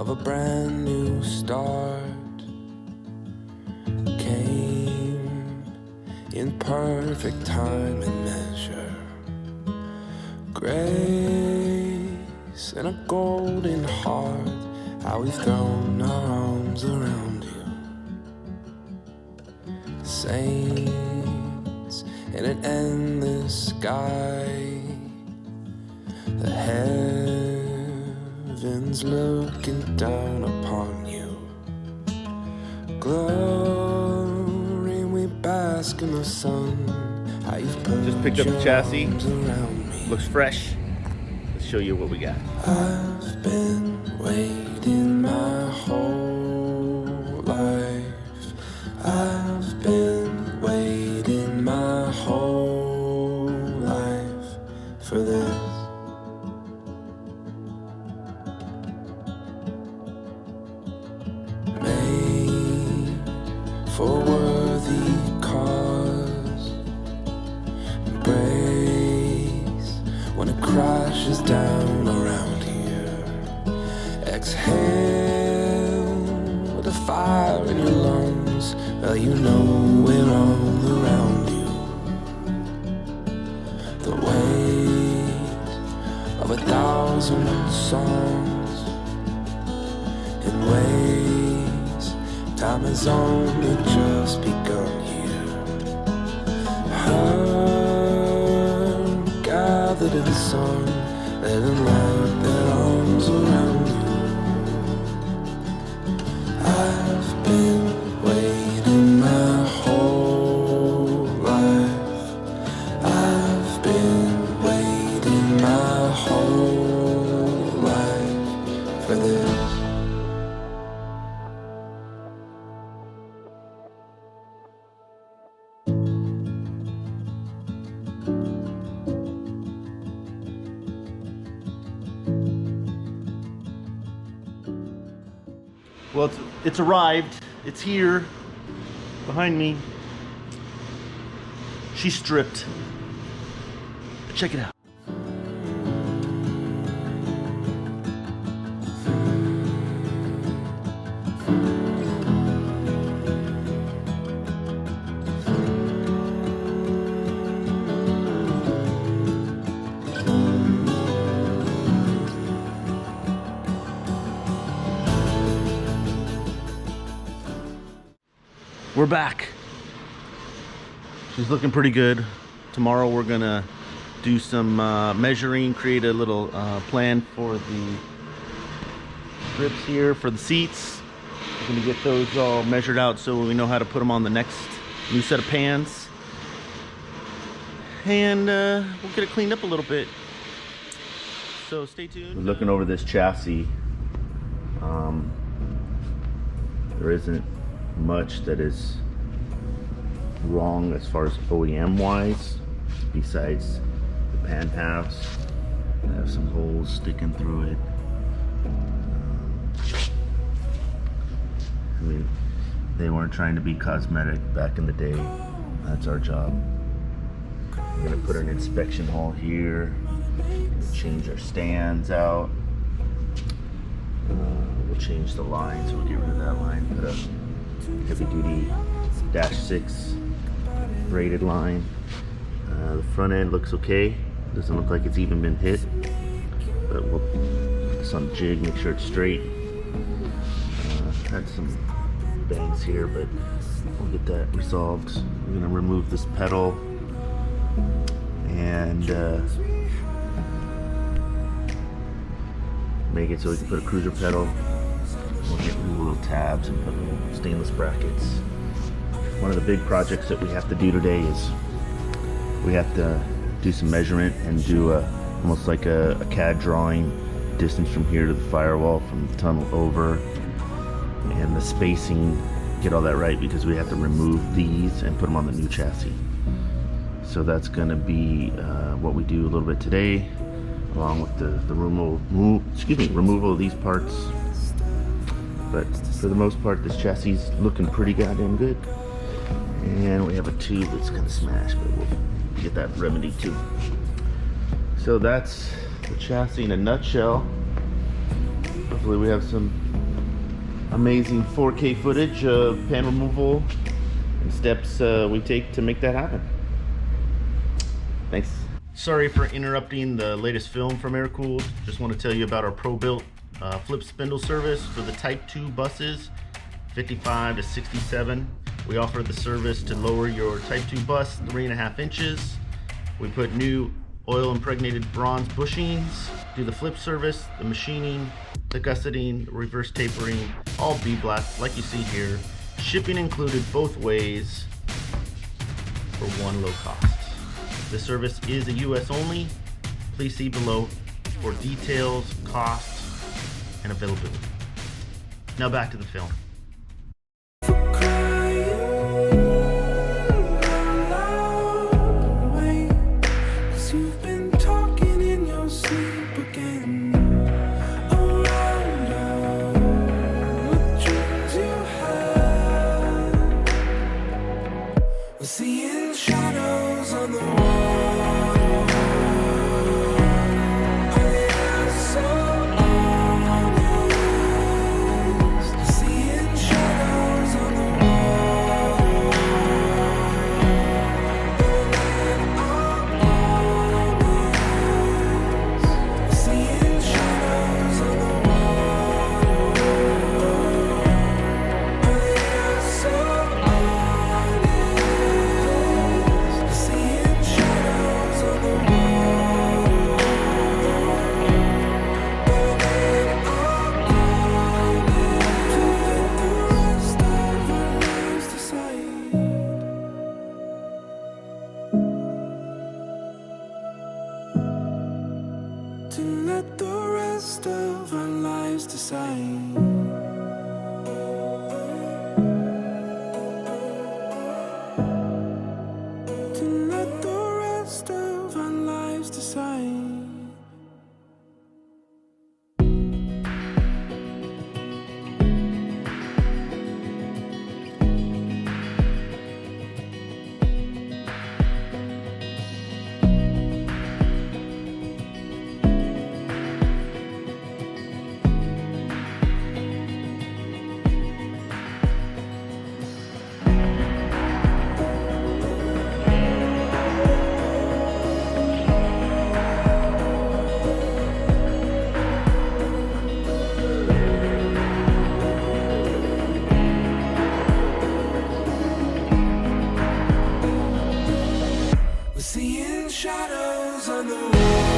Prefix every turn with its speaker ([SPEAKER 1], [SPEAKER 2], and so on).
[SPEAKER 1] of a brand new start came in perfect time and measure. Grace and a golden heart, how we've thrown our arms around you. Saints in an endless sky, the heavens looking down upon you. Glory, we bask in the sun. How you've put
[SPEAKER 2] just picked up the chassis.
[SPEAKER 1] around me.
[SPEAKER 2] Looks fresh. Let's show you what we got.
[SPEAKER 1] I've been waiting my whole life. I've been waiting my whole life for this. Made for worthy cause. Embrace when it crashes down around here. Exhale with the fire in your lungs. Well, you know we're all around you. The weight of 1,000 songs in ways time has only just begun here. Her gathered in the sun, letting light their arms around you. I've been waiting my whole life. I've been waiting my whole life for this.
[SPEAKER 2] Well, it's arrived. It's here behind me. She's stripped. Check it out. We're back. She's looking pretty good. Tomorrow we're gonna do some measuring, create a little plan for the grips here for the seats. We're gonna get those all measured out so we know how to put them on the next new set of pans. And we'll get it cleaned up a little bit. So stay tuned. We're looking over this chassis. There isn't much that is wrong as far as OEM wise, besides the pan halves. I have some holes sticking through it. I mean, they weren't trying to be cosmetic back in the day. That's our job. I'm gonna put an inspection hole here, change our stands out. We'll change the line, so we'll get rid of that line. Put a heavy duty -6 braided line. The front end looks okay. Doesn't look like it's even been hit, but we'll put this on jig, make sure it's straight. Had some bangs here, but we'll get that resolved. We're gonna remove this pedal and make it so we can put a cruiser pedal. We'll get little tabs and put little stainless brackets. One of the big projects that we have to do today is we have to do some measurement and do almost like a CAD drawing, distance from here to the firewall, from the tunnel over, and the spacing, get all that right, because we have to remove these and put them on the new chassis. So that's going to be what we do a little bit today, along with the removal of these parts. But for the most part, this chassis is looking pretty goddamn good. And we have a tube that's kind of smashed, but we'll get that remedied too. So that's the chassis in a nutshell. Hopefully we have some amazing 4K footage of pan removal and steps we take to make that happen. Thanks. Sorry for interrupting the latest film from Airkewld. Just want to tell you about our pro-built flip spindle service for the Type 2 buses, 55 to 67. We offer the service to lower your Type 2 bus 3.5 inches. We put new oil impregnated bronze bushings, do the flip service, the machining, the gusseting, reverse tapering, all bead-blast like you see here. Shipping included both ways for one low cost. This service is a US only. Please see below for details, costs, and availability. Now back to the film.
[SPEAKER 1] Seeing shadows on the wall. I am so honest. Seeing shadows on the wall. And I'm honest. Seeing shadows on the wall. I am so to let the rest of our lives decide. To let the rest of our lives decide. Seeing shadows on the wall.